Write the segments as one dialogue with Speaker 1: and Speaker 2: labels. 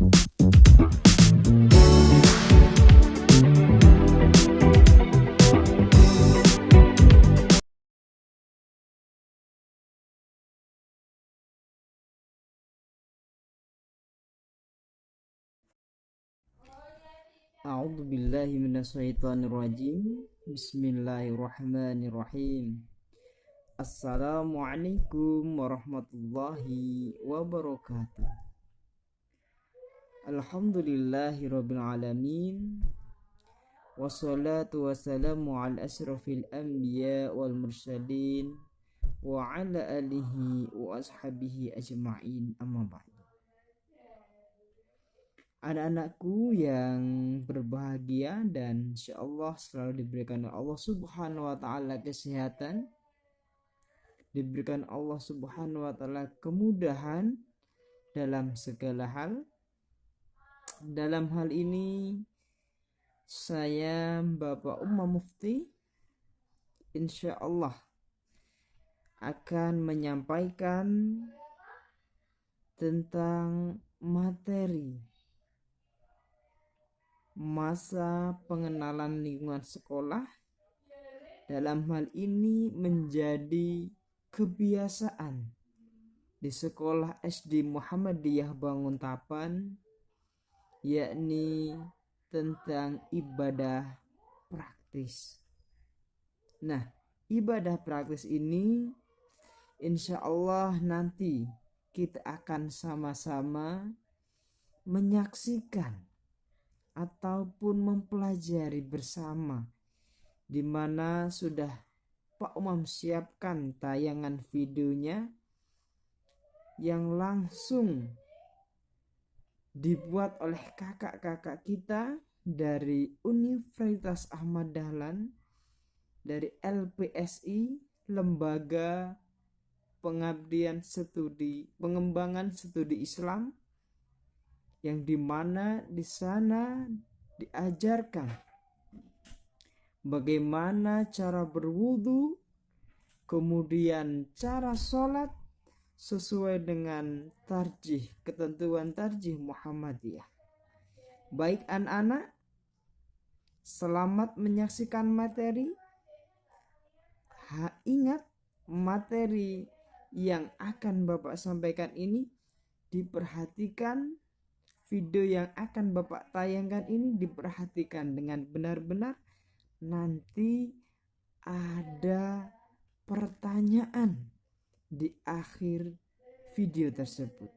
Speaker 1: A'udzu billahi minasyaitonir rajim. Bismillahirrahmanirrahim. Assalamualaikum warahmatullahi wabarakatuh. Alhamdulillahirabbil alamin. Wassalatu wassalamu ala asyrafil anbiya wal mursalin wa ala alihi wa ashabihi ajma'in, amma ba'd. Anak-anakku yang berbahagia dan insyaallah selalu diberikan oleh Allah Subhanahu wa taala kesehatan, diberikan Allah Subhanahu wa taala kemudahan dalam segala hal. Dalam hal ini saya Bapak Umam Mufti insyaallah akan menyampaikan tentang materi masa pengenalan lingkungan sekolah. Dalam hal ini menjadi kebiasaan di sekolah SD Muhammadiyah Banguntapan, yakni tentang ibadah praktis. Nah, ibadah praktis ini insya Allah nanti kita akan sama-sama menyaksikan ataupun mempelajari bersama, di mana sudah Pak Umam siapkan tayangan videonya yang langsung dibuat oleh kakak-kakak kita dari Universitas Ahmad Dahlan, dari LPSI, Lembaga Pengembangan Studi Islam, yang dimana di sana diajarkan bagaimana cara berwudu, kemudian cara sholat sesuai dengan ketentuan tarjih Muhammadiyah. Baik anak-anak, selamat menyaksikan materi. Ingat, materi yang akan Bapak sampaikan ini diperhatikan. Video yang akan Bapak tayangkan ini diperhatikan dengan benar-benar. Nanti ada pertanyaan di akhir video tersebut.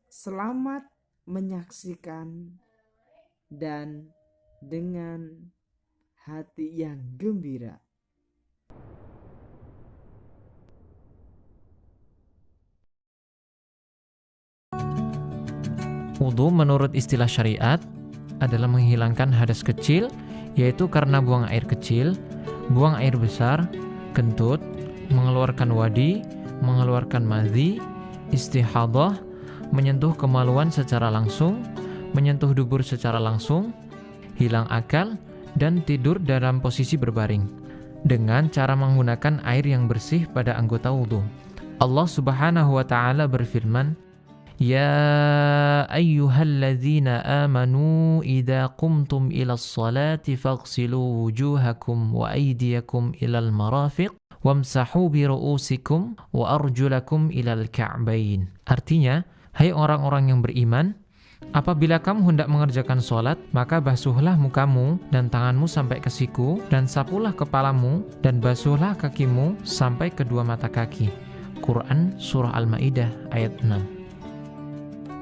Speaker 1: Selamat menyaksikan dan dengan hati yang gembira.
Speaker 2: Wudu menurut istilah syariat adalah menghilangkan hadas kecil, yaitu karena buang air kecil, buang air besar, kentut, mengeluarkan wadi, mengeluarkan madhi, istihadah, menyentuh kemaluan secara langsung, menyentuh dubur secara langsung, hilang akal, dan tidur dalam posisi berbaring dengan cara menggunakan air yang bersih pada anggota wudu. Allah Subhanahu wa taala berfirman, Ya ayyuhalladzina amanu idza qumtum ilas salati faghsilu wujuhakum wa aydiyakum ilal marafiq wamsahu bi ru'usikum wa arjulakum ilal ka'bain. Artinya, hai orang-orang yang beriman, apabila kamu hendak mengerjakan salat, maka basuhlah mukamu dan tanganmu sampai ke siku, dan sapulah kepalamu dan basuhlah kakimu sampai kedua mata kaki. Quran Surah Al-Maidah ayat 6.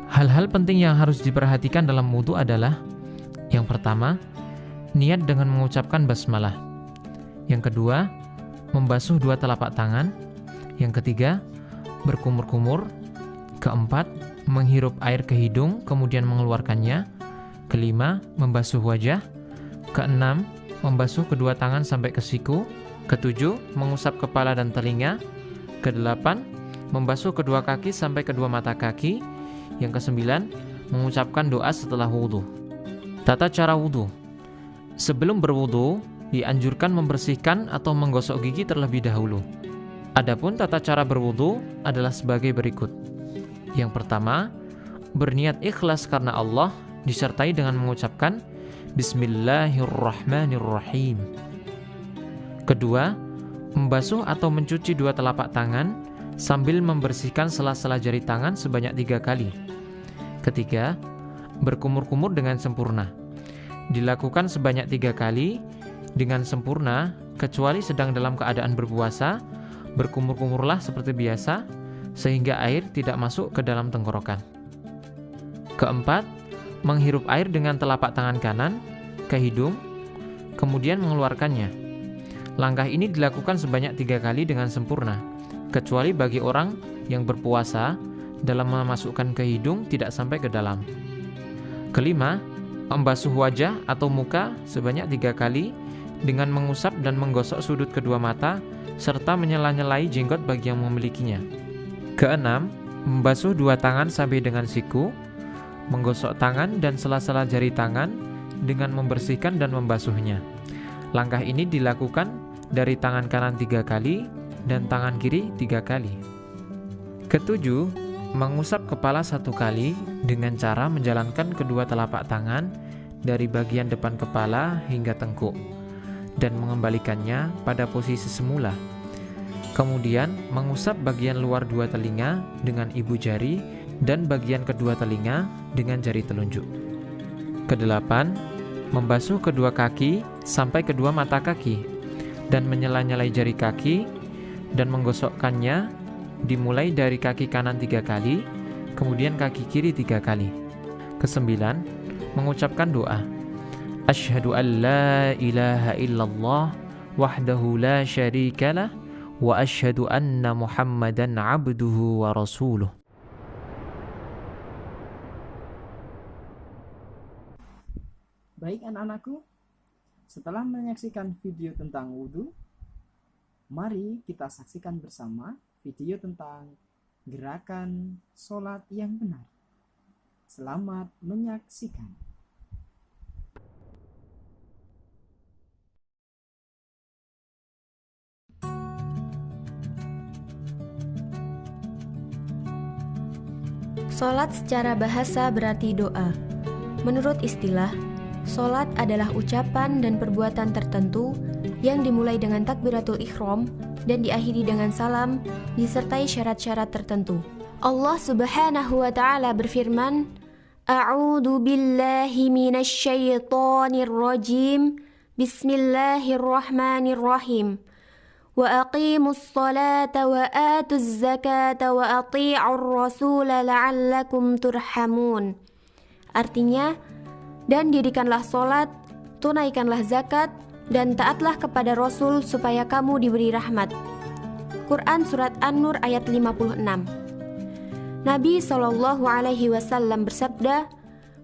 Speaker 2: Hal-hal penting yang harus diperhatikan dalam wudu adalah: yang pertama, niat dengan mengucapkan basmalah. Yang kedua, membasuh dua telapak tangan. Yang ketiga, berkumur-kumur. Keempat, menghirup air ke hidung kemudian mengeluarkannya. Kelima, membasuh wajah. Keenam, membasuh kedua tangan sampai ke siku. Ketujuh, mengusap kepala dan telinga. Kedelapan, membasuh kedua kaki sampai kedua mata kaki. Yang kesembilan, mengucapkan doa setelah wudu. Tata cara wudu. Sebelum berwudu, dianjurkan membersihkan atau menggosok gigi terlebih dahulu. Adapun tata cara berwudu adalah sebagai berikut. Yang pertama, berniat ikhlas karena Allah disertai dengan mengucapkan Bismillahirrahmanirrahim. Kedua, membasuh atau mencuci dua telapak tangan sambil membersihkan sela-sela jari tangan sebanyak 3 kali. Ketiga, berkumur-kumur dengan sempurna. Dilakukan sebanyak 3 kali dengan sempurna, kecuali sedang dalam keadaan berpuasa, berkumur-kumurlah seperti biasa, sehingga air tidak masuk ke dalam tenggorokan. Keempat, menghirup air dengan telapak tangan kanan ke hidung, kemudian mengeluarkannya. Langkah ini dilakukan sebanyak 3 kali dengan sempurna, kecuali bagi orang yang berpuasa, dalam memasukkan ke hidung tidak sampai ke dalam. Kelima, membasuh wajah atau muka sebanyak 3 kali dengan mengusap dan menggosok sudut kedua mata, serta menyela-nyelai jenggot bagi yang memilikinya. Keenam, membasuh 2 tangan sampai dengan siku, menggosok tangan dan sela-sela jari tangan dengan membersihkan dan membasuhnya. Langkah ini dilakukan dari tangan kanan 3 kali dan tangan kiri 3 kali. Ketujuh, mengusap kepala 1 kali dengan cara menjalankan kedua telapak tangan dari bagian depan kepala hingga tengkuk dan mengembalikannya pada posisi semula. Kemudian mengusap bagian luar 2 telinga dengan ibu jari dan bagian kedua telinga dengan jari telunjuk. Kedelapan, membasuh kedua kaki sampai kedua mata kaki dan menyela-nyelai jari kaki dan menggosokkannya dimulai dari kaki kanan 3 kali, kemudian kaki kiri 3 kali. Kesembilan, mengucapkan doa. Asyhadu an la ilaha illallah wahdahu la syarikalah wa asyhadu anna Muhammadan abduhu wa rasuluh.
Speaker 1: Baik anak-anakku, setelah menyaksikan video tentang wudhu, mari kita saksikan bersama video tentang gerakan sholat yang benar. Selamat menyaksikan.
Speaker 3: Sholat secara bahasa berarti doa. Menurut istilah, sholat adalah ucapan dan perbuatan tertentu yang dimulai dengan takbiratul ihram dan diakhiri dengan salam disertai syarat-syarat tertentu. Allah Subhanahu wa ta'ala berfirman, A'udzu billahi minasy syaithanir rajim. Bismillahirrahmanirrahim. Wa aqimus salata wa atuz zakata wa ati'ur rasula la'allakum turhamun. Artinya, dan dirikanlah salat, tunaikanlah zakat, dan taatlah kepada Rasul supaya kamu diberi rahmat. Quran Surat An-Nur ayat 56. Nabi SAW bersabda,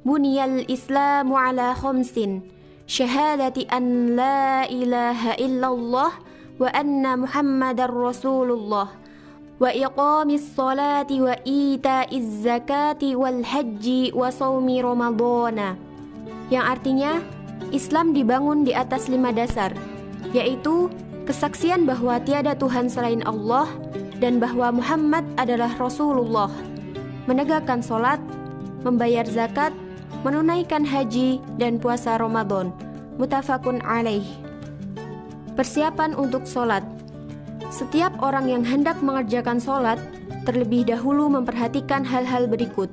Speaker 3: Buniyal Islamu ala khomsin, syahadati an la ilaha illallah wa anna Muhammadar Rasulullah wa iqamis salati wa ita'iz zakati wal haji wa saumi ramadana. Yang artinya, Islam dibangun di atas 5 dasar, yaitu kesaksian bahwa tiada Tuhan selain Allah dan bahwa Muhammad adalah Rasulullah, menegakkan salat, membayar zakat, menunaikan haji, dan puasa Ramadan. Muttafaqun alaih. Persiapan untuk salat. Setiap orang yang hendak mengerjakan salat terlebih dahulu memperhatikan hal-hal berikut.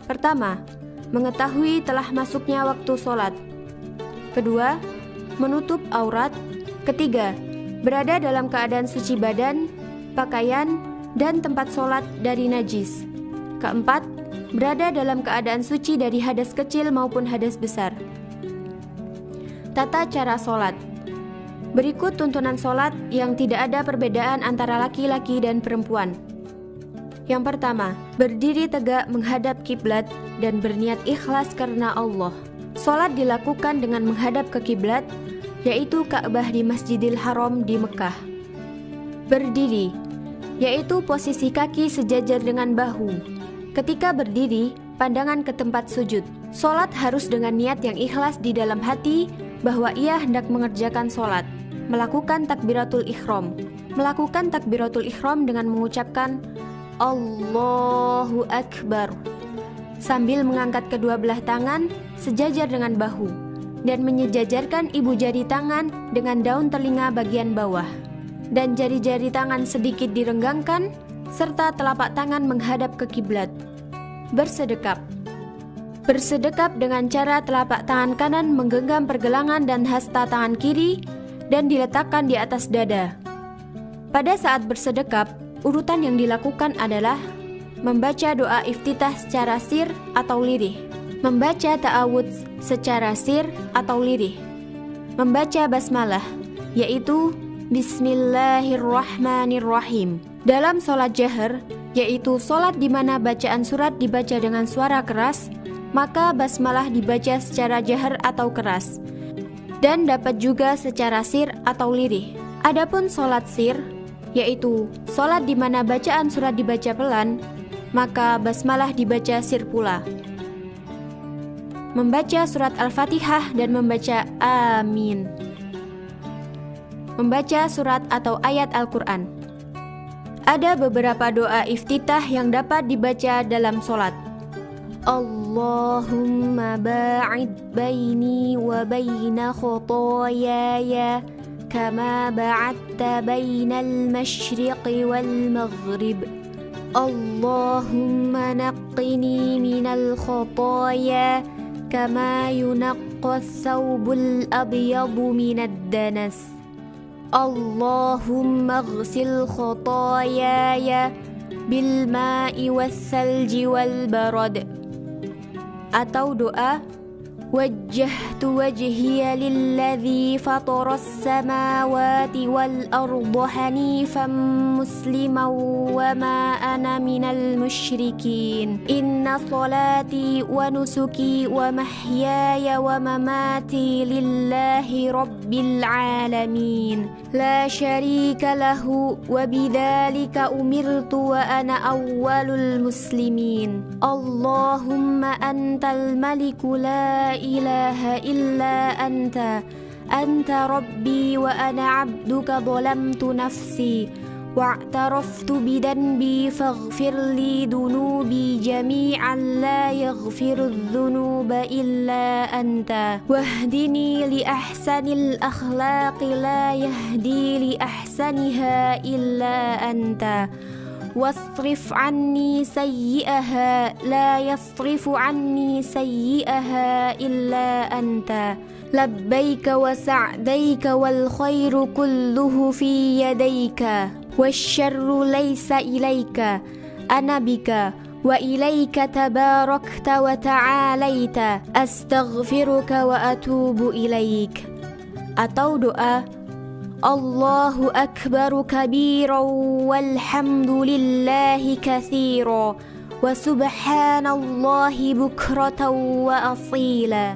Speaker 3: Pertama, mengetahui telah masuknya waktu salat. Kedua, menutup aurat. Ketiga, berada dalam keadaan suci badan, pakaian, dan tempat salat dari najis. Keempat, berada dalam keadaan suci dari hadas kecil maupun hadas besar. Tata cara salat. Berikut tuntunan salat yang tidak ada perbedaan antara laki-laki dan perempuan. Yang pertama, berdiri tegak menghadap kiblat dan berniat ikhlas karena Allah. Salat dilakukan dengan menghadap ke kiblat, yaitu Ka'bah di Masjidil Haram di Mekah. Berdiri, yaitu posisi kaki sejajar dengan bahu. Ketika berdiri, pandangan ke tempat sujud. Salat harus dengan niat yang ikhlas di dalam hati bahwa ia hendak mengerjakan salat. Melakukan takbiratul ihram. Melakukan takbiratul ihram dengan mengucapkan Allahu Akbar, sambil mengangkat kedua belah tangan sejajar dengan bahu dan menyejajarkan ibu jari tangan dengan daun telinga bagian bawah, dan jari-jari tangan sedikit direnggangkan serta telapak tangan menghadap ke kiblat. Bersedekap. Bersedekap dengan cara telapak tangan kanan menggenggam pergelangan dan hasta tangan kiri dan diletakkan di atas dada. Pada saat bersedekap, urutan yang dilakukan adalah membaca doa iftitah secara sir atau lirih, membaca ta'awudz secara sir atau lirih, membaca basmalah, yaitu Bismillahirrahmanirrahim. Dalam sholat jahar, yaitu sholat di mana bacaan surat dibaca dengan suara keras, maka basmalah dibaca secara jahar atau keras, dan dapat juga secara sir atau lirih. Adapun sholat sir, yaitu sholat di mana bacaan surat dibaca pelan, maka basmalah dibaca sir pula. Membaca surat Al-Fatihah dan membaca Amin. Membaca surat atau ayat Al-Quran. Ada beberapa doa iftitah yang dapat dibaca dalam sholat. Allahumma ba'id baini wa baina khotoyaya kama ba'adta bainal masyriqi wal maghrib. Allahumma naqqini minal khotoya kama yunaqqa thawbul abyadu minad danas. Allahumma ghsil khotoyaya bil ma'i was salji wal barad. Atau doa wajjahtu wajhiya lilladzi fataras samawati wal arda hanifan musliman wa ma ana minal musyrikin. Inna salati wa nusuki wa mahyaya wa mamati lillahi rabbil alamin la syarika lahu wa bidzalika umirtu wa ana awwalul muslimin. Allahumma antal maliku la ilaha illa anta rabbi wa ana abduka zalamtu nafsi wa'taraftu bidanbi faghfir li dunubi jami'an la yaghfiru dhunuba illa anta wahdini li ahsanil akhlaqi la yahdi li ahsaniha illa anta wasrif anni sayyi'aha la yasrifu anni sayyi'aha illa anta labbaika wa sa'daika wal khairu kulluhu fi yadayka wasyarru laysa ilayka ana bika wa ilayka tabarakta wa ta'alaita astaghfiruka wa atubu ilaik. Atau doa Allahu akbaru kabiran walhamdulillahi katsira wa subhanallahi bukratan wa asila.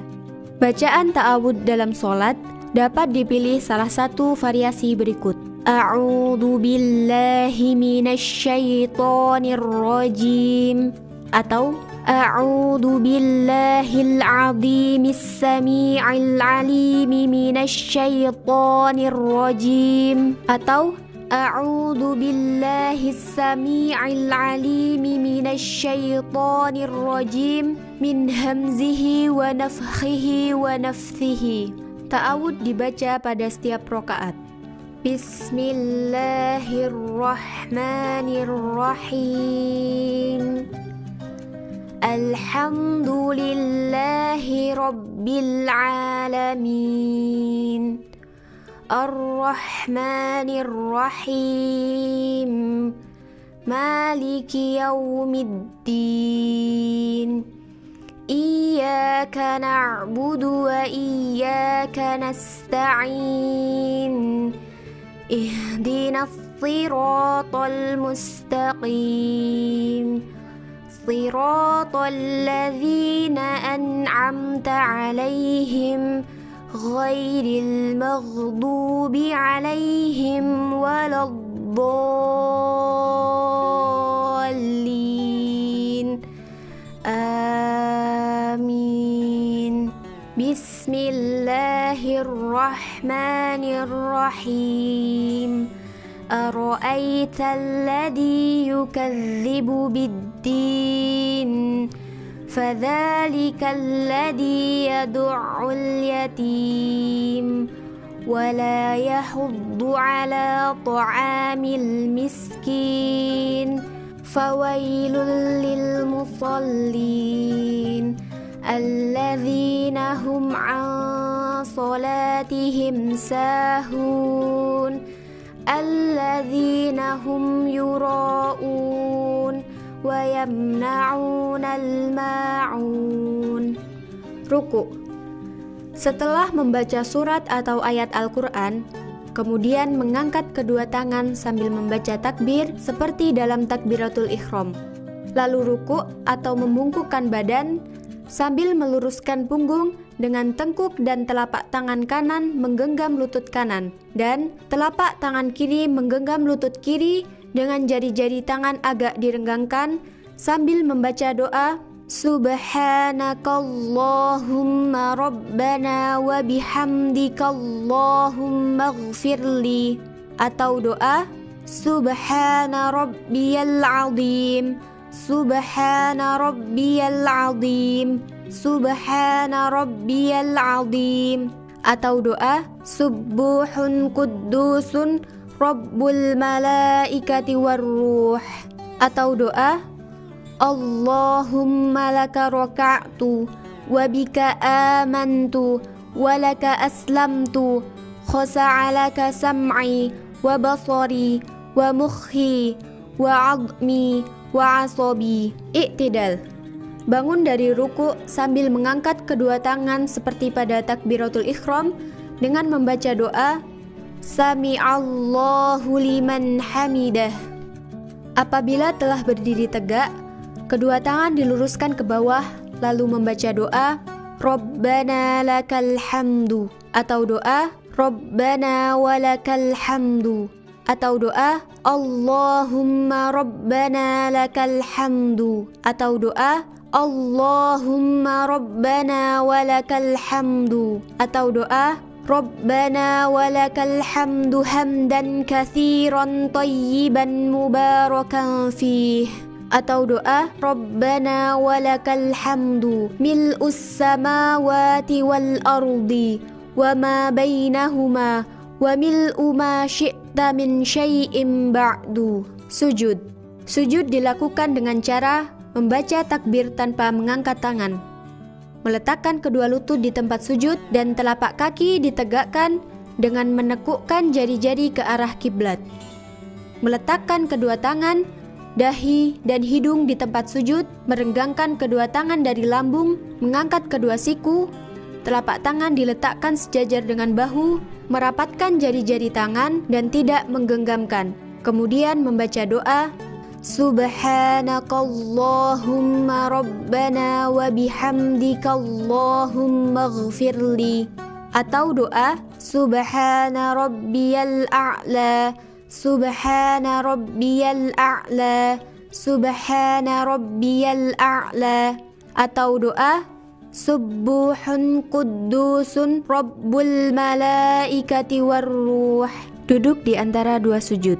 Speaker 3: Bacaan ta'awud dalam sholat dapat dipilih salah satu variasi berikut. A'udzu billahi minasyaitonir rajim, atau A'udzu billahil azimis sami'il alim minasyaitonir rajim, atau A'udzu billahis sami'il alim minasyaitonir rajim min hamzihi wa nafthihi wa nafthihi. Ta'awud dibaca pada setiap rakaat. Bismillahirrahmanirrahim. Alhamdulillahi rabbil alamin. Ar-Rahmanir Rahim. Maliki yaumiddin. Iyyaka na'budu wa iyyaka nasta'in. Ihdinas siratal mustaqim. Siratal ladzina an'amta 'alaihim ghairil maghdubi 'alaihim waladdallin. Amin. Bismillahirrahmanirrahim. أرأيت الذي يكذب بالدين فذلك الذي يدع اليتيم ولا يحض على طعام المسكين فويل للمصلين الذين هم عن صلاتهم ساهون الذين هم يراءون ويمنعون الماعون. Ruku. Setelah membaca surat atau ayat Al-Quran, kemudian mengangkat kedua tangan sambil membaca takbir seperti dalam takbiratul ihram. Lalu ruku atau membungkukkan badan sambil meluruskan punggung dengan tengkuk dan telapak tangan kanan menggenggam lutut kanan dan telapak tangan kiri menggenggam lutut kiri dengan jari-jari tangan agak direnggangkan sambil membaca doa Subhanakallahumma rabbana wa bihamdikallahumma ighfirli, atau doa Subhana rabbiyal azim, Subhana rabbiyal azim, Subhana rabbiyal azim, atau doa Subuhun kuddusun Rabbul malaikati warruh, atau doa Allahumma laka raka'tu wa bika amantu wa laka aslamtu khasa'alaka sam'i wa basari wa mukhi wa 'azmi wa 'asabi. I'tidal. Bangun dari ruku sambil mengangkat kedua tangan seperti pada takbiratul ihram dengan membaca doa Sami'allahu liman hamidah. Apabila telah berdiri tegak, kedua tangan diluruskan ke bawah lalu membaca doa Rabbana lakal hamdu, atau doa Rabbana walakal hamdu, atau doa Allahumma rabbana lakal hamdu, atau doa Allahumma rabbana walakal hamdu, atau doa Rabbana walakal hamdu hamdan katsiran tayyiban mubarakan fih, atau doa Rabbana walakal hamdu mil'us samawati wal ardi wa ma bainahuma wa mil'u ma syi'ta min syai'in ba'du. Sujud. Sujud dilakukan dengan cara membaca takbir tanpa mengangkat tangan, meletakkan kedua lutut di tempat sujud dan telapak kaki ditegakkan dengan menekukkan jari-jari ke arah kiblat. Meletakkan kedua tangan, dahi, dan hidung di tempat sujud, merenggangkan kedua tangan dari lambung, mengangkat kedua siku, telapak tangan diletakkan sejajar dengan bahu, merapatkan jari-jari tangan dan tidak menggenggamkan. Kemudian membaca doa Subhanakallahumma rabbana wa bihamdikallahumma ighfirli, atau doa Subhana rabbiyal a'la, Subhana rabbiyal a'la, Subhana rabbiyal a'la, atau doa Subuhun kuddusun Rabbul malaikati warruh. Duduk di antara dua sujud.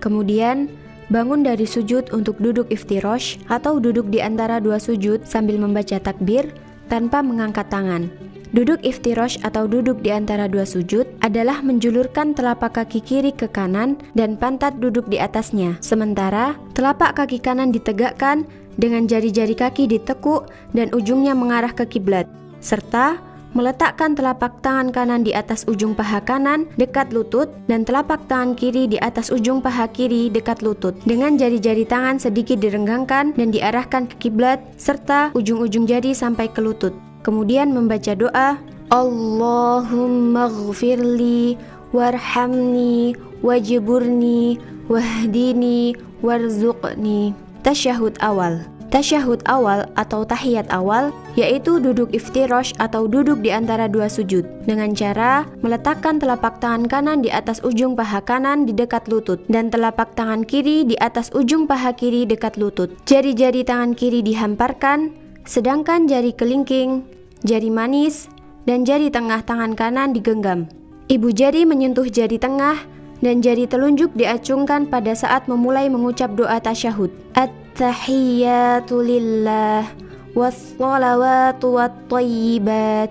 Speaker 3: Kemudian bangun dari sujud untuk duduk iftirosh atau duduk di antara dua sujud sambil membaca takbir tanpa mengangkat tangan. Duduk iftirosh atau duduk di antara dua sujud adalah menjulurkan telapak kaki kiri ke kanan dan pantat duduk di atasnya. Sementara telapak kaki kanan ditegakkan dengan jari-jari kaki ditekuk dan ujungnya mengarah ke kiblat, serta meletakkan telapak tangan kanan di atas ujung paha kanan dekat lutut dan telapak tangan kiri di atas ujung paha kiri dekat lutut, dengan jari-jari tangan sedikit direnggangkan dan diarahkan ke kiblat serta ujung-ujung jari sampai ke lutut. Kemudian membaca doa Allahumma ighfirli warhamni wajburni wahdini warzuqni. Tasyahud awal. Tasyahud awal atau tahiyat awal yaitu duduk iftirosh atau duduk di antara dua sujud dengan cara meletakkan telapak tangan kanan di atas ujung paha kanan di dekat lutut dan telapak tangan kiri di atas ujung paha kiri dekat lutut. Jari-jari tangan kiri dihamparkan, sedangkan jari kelingking, jari manis, dan jari tengah tangan kanan digenggam. Ibu jari menyentuh jari tengah dan jari telunjuk diacungkan pada saat memulai mengucap doa tasyahud. At-tahiyyatu lillah was-salawatu wat-thayyibat.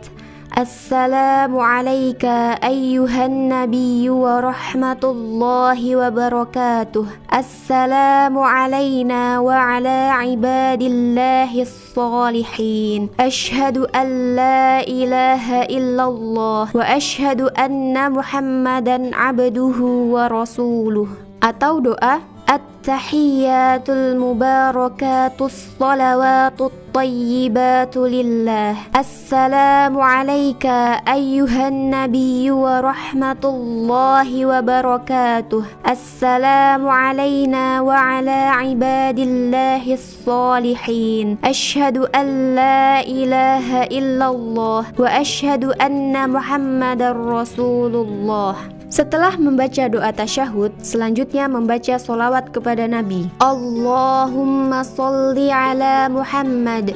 Speaker 3: Assalamu alayka ayyuhan nabiyyu wa rahmatullahi wa barakatuh. Assalamu alayna wa ala ibadillahis salihin. Ashhadu an la ilaha illallah wa ashhadu anna Muhammadan abduhu wa rasuluh. Atau doa At-tahiyyatul mubarakatus salawatut tayyibatu lillah. Assalamu alayka ayyuhan nabiyyu wa rahmatullahi wa barakatuh. Assalamu alayna wa ala ibadillahis salihin. Ashhadu an la ilaha illallah wa ashhadu anna Muhammadar rasulullah. Setelah membaca doa tasyahud, selanjutnya membaca solawat kepada Nabi. Allahumma sholli ala Muhammad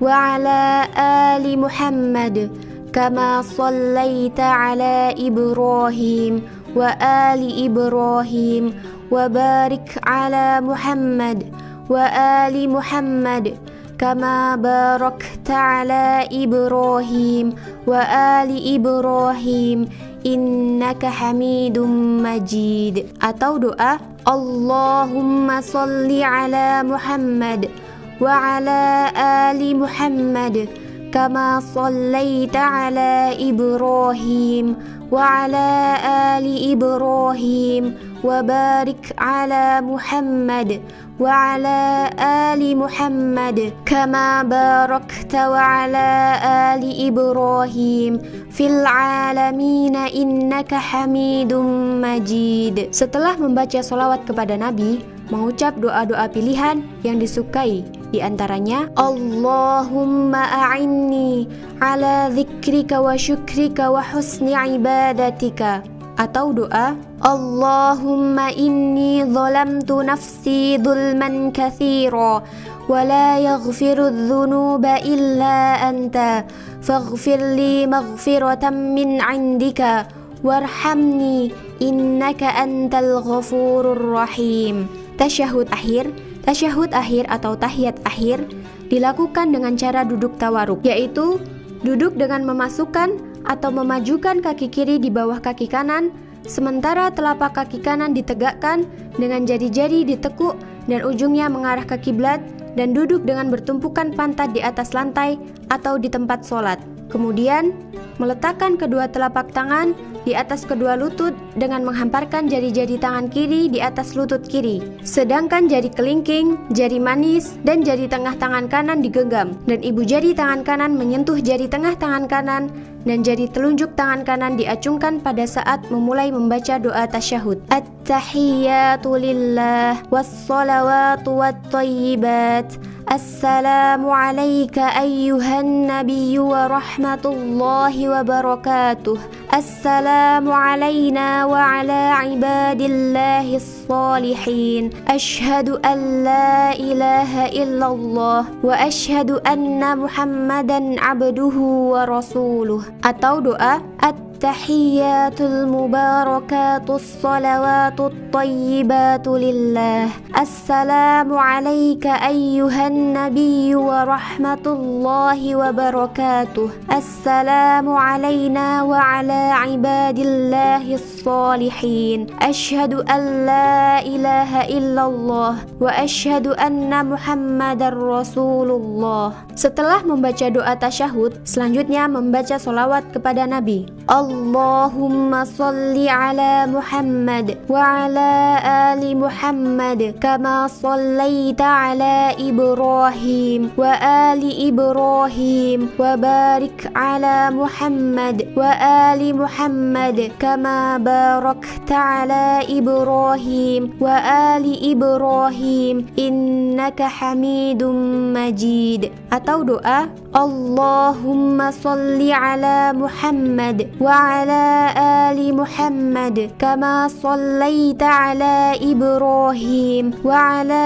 Speaker 3: wa ala ali Muhammad kama shallaita ala Ibrahim wa ali Ibrahim wa barik ala Muhammad wa ali Muhammad kama barakta ala Ibrahim wa ali Ibrahim innaka hamidum majid. Atau doa Allahumma sholli ala Muhammad wa ala ali Muhammad kama shallaita ala Ibrahim wa ala ali Ibrahim wa barik ala Muhammad wa ala ali Muhammad kama barakta wa ala ali Ibrahim fil alamin innaka hamidum majid. Setelah membaca solawat kepada Nabi, mengucap doa-doa pilihan yang disukai, di antaranya Allahumma a'inni ala dzikrika wa syukrika wa husni ibadatika. Atau doa Allahumma inni zalamtu nafsi zulman katsira wa la yaghfiru dzunuba illa anta faghfir li maghfiratan min 'indika warhamni innaka antal ghafurur rahim. Tasyahud akhir atau tahiyat akhir dilakukan dengan cara duduk tawaruk, yaitu duduk dengan memasukkan atau memajukan kaki kiri di bawah kaki kanan, sementara telapak kaki kanan ditegakkan dengan jari-jari ditekuk dan ujungnya mengarah ke kiblat, dan duduk dengan bertumpukan pantat di atas lantai atau di tempat sholat. Kemudian meletakkan kedua telapak tangan di atas kedua lutut dengan menghamparkan jari-jari tangan kiri di atas lutut kiri, sedangkan jari kelingking, jari manis, dan jari tengah tangan kanan digenggam, dan ibu jari tangan kanan menyentuh jari tengah tangan kanan, dan jari telunjuk tangan kanan diacungkan pada saat memulai membaca doa tasyahud. At-tahiyyatu lillah was-salawatu wat-thayyibat. Assalamu alayka ayyuhan nabiyyu wa rahmatullahi wa barakatuh. Assalamu alayna wa ala ibadillahis salihin. Ashhadu an la ilaha illallah wa ashhadu anna Muhammadan abduhu wa rasuluh. Atau doa At-tahiyyatul mubarakatus salawatut tayyibatu lillah. Assalamu alayka ayyuhan nabiyyu wa rahmatullahi wa barakatuh. Assalamu alayna wa ala ibadillahis salihin. Ashhadu an la ilaha illallah wa ashhadu anna Muhammadar rasulullah. Setelah membaca doa tasyahud, selanjutnya membaca solawat kepada Nabi. Allahumma sholli ala Muhammad wa ala ali Muhammad kama shallaita ala Ibrahim wa ali Ibrahim wa barik ala Muhammad wa ali Muhammad kama barakta ala Ibrahim wa ali Ibrahim innaka hamidum majid. Atau doa Allahumma sholli ala Muhammad wa وعلى آل محمد كما صليت على إبراهيم وعلى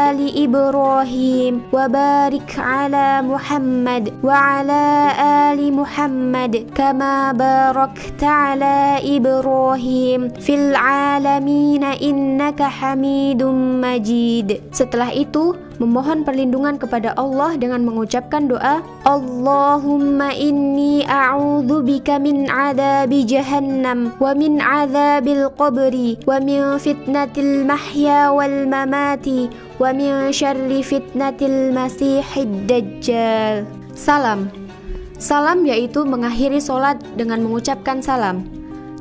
Speaker 3: آل إبراهيم وبارك على محمد وعلى آل محمد كما باركت على إبراهيم في العالمين إنك حميد مجيد. Setelah itu memohon perlindungan kepada Allah dengan mengucapkan doa Allahumma inni a'udzu bika min adzabi jahannam wa min adzabil qabri wa min fitnatil mahya wal mamati wa min syarri fitnatil masihid dajjal. Salam. Salam yaitu mengakhiri solat dengan mengucapkan salam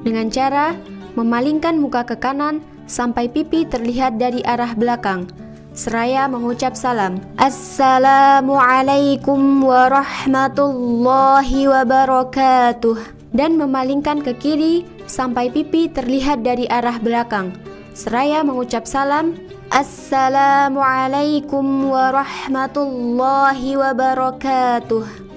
Speaker 3: dengan cara memalingkan muka ke kanan sampai pipi terlihat dari arah belakang seraya mengucap salam Assalamualaikum warahmatullahi wabarakatuh, dan memalingkan ke kiri sampai pipi terlihat dari arah belakang seraya mengucap salam Assalamualaikum warahmatullahi wabarakatuh.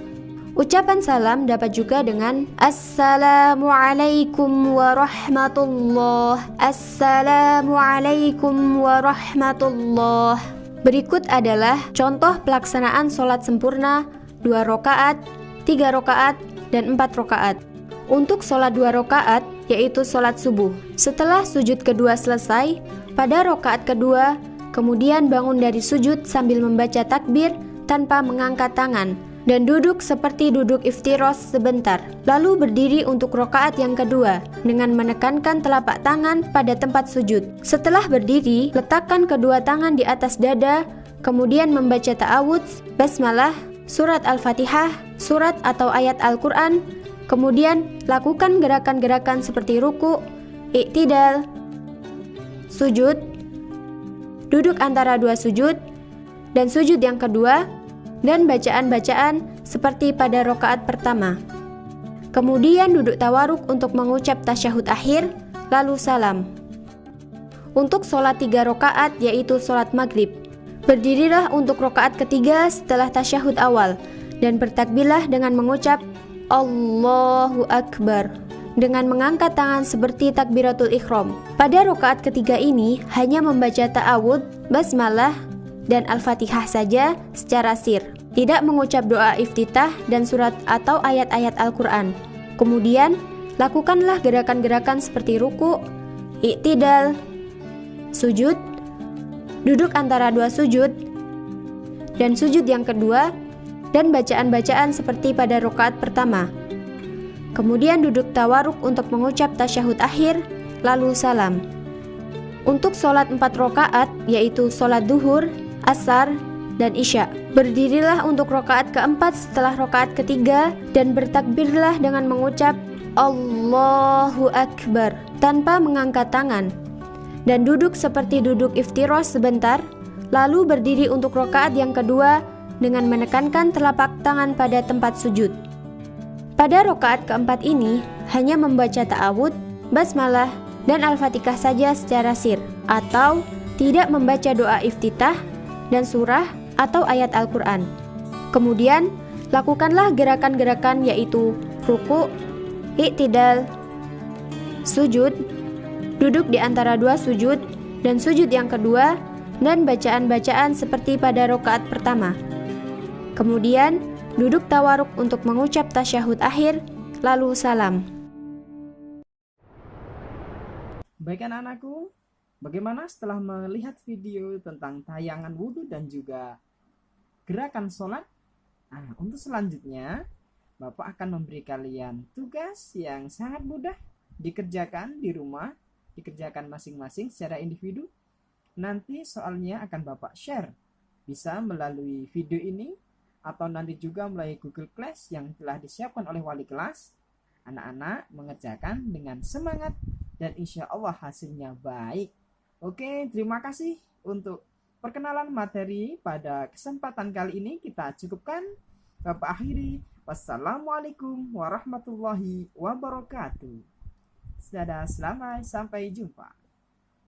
Speaker 3: Ucapan salam dapat juga dengan Assalamualaikum warahmatullah, Assalamualaikum warahmatullah. Berikut adalah contoh pelaksanaan sholat sempurna 2 rakaat, 3 rakaat, dan 4 rakaat. Untuk sholat 2 rakaat, yaitu sholat subuh. Setelah sujud kedua selesai, pada rakaat kedua, kemudian bangun dari sujud sambil membaca takbir tanpa mengangkat tangan dan duduk seperti duduk iftiros sebentar. Lalu berdiri untuk rakaat yang kedua dengan menekankan telapak tangan pada tempat sujud. Setelah berdiri, letakkan kedua tangan di atas dada, kemudian membaca ta'awudz, basmalah, surat Al-Fatihah, surat atau ayat Al-Quran, kemudian lakukan gerakan-gerakan seperti ruku, i'tidal, sujud, duduk antara 2 sujud, dan sujud yang kedua, dan bacaan-bacaan seperti pada rakaat pertama. Kemudian duduk tawaruk untuk mengucap tasyahud akhir, lalu salam. Untuk sholat 3 rakaat yaitu sholat maghrib, berdirilah untuk rakaat ketiga setelah tasyahud awal dan bertakbirlah dengan mengucap Allahu Akbar dengan mengangkat tangan seperti takbiratul ikhram. Pada rakaat ketiga ini hanya membaca ta'awudz, basmalah, dan Al-Fatihah saja secara sir, tidak mengucap doa iftitah dan surat atau ayat-ayat Al-Quran. Kemudian, lakukanlah gerakan-gerakan seperti ruku, i'tidal, sujud, duduk antara 2 sujud, dan sujud yang kedua, dan bacaan-bacaan seperti pada rakaat pertama. Kemudian duduk tawaruk untuk mengucap tasyahud akhir, lalu salam. Untuk sholat 4 rakaat, yaitu sholat duhur, asar, dan isya, berdirilah untuk rakaat keempat setelah rakaat ketiga dan bertakbirlah dengan mengucap Allahu Akbar tanpa mengangkat tangan dan duduk seperti duduk iftiros sebentar, lalu berdiri untuk rakaat yang kedua dengan menekankan telapak tangan pada tempat sujud. Pada rakaat keempat ini hanya membaca ta'awudz, basmalah, dan Al-Fatihah saja secara sir, atau tidak membaca doa iftitah dan surah atau ayat Al-Quran. Kemudian, lakukanlah gerakan-gerakan yaitu ruku, i'tidal, sujud, duduk di antara 2 sujud, dan sujud yang kedua, dan bacaan-bacaan seperti pada rakaat pertama. Kemudian, duduk tawaruk untuk mengucap tasyahud akhir, lalu salam.
Speaker 1: Baik anak-anakku, bagaimana setelah melihat video tentang tayangan wudhu dan juga gerakan sholat? Nah, untuk selanjutnya, Bapak akan memberi kalian tugas yang sangat mudah dikerjakan di rumah, dikerjakan masing-masing secara individu. Nanti soalnya akan Bapak share, bisa melalui video ini, atau nanti juga melalui Google Class yang telah disiapkan oleh wali kelas. Anak-anak mengerjakan dengan semangat dan insya Allah hasilnya baik. Oke, terima kasih untuk perkenalan materi pada kesempatan kali ini. Kita cukupkan, Bapak akhiri. Wassalamualaikum warahmatullahi wabarakatuh. Dadah, selamat sampai jumpa.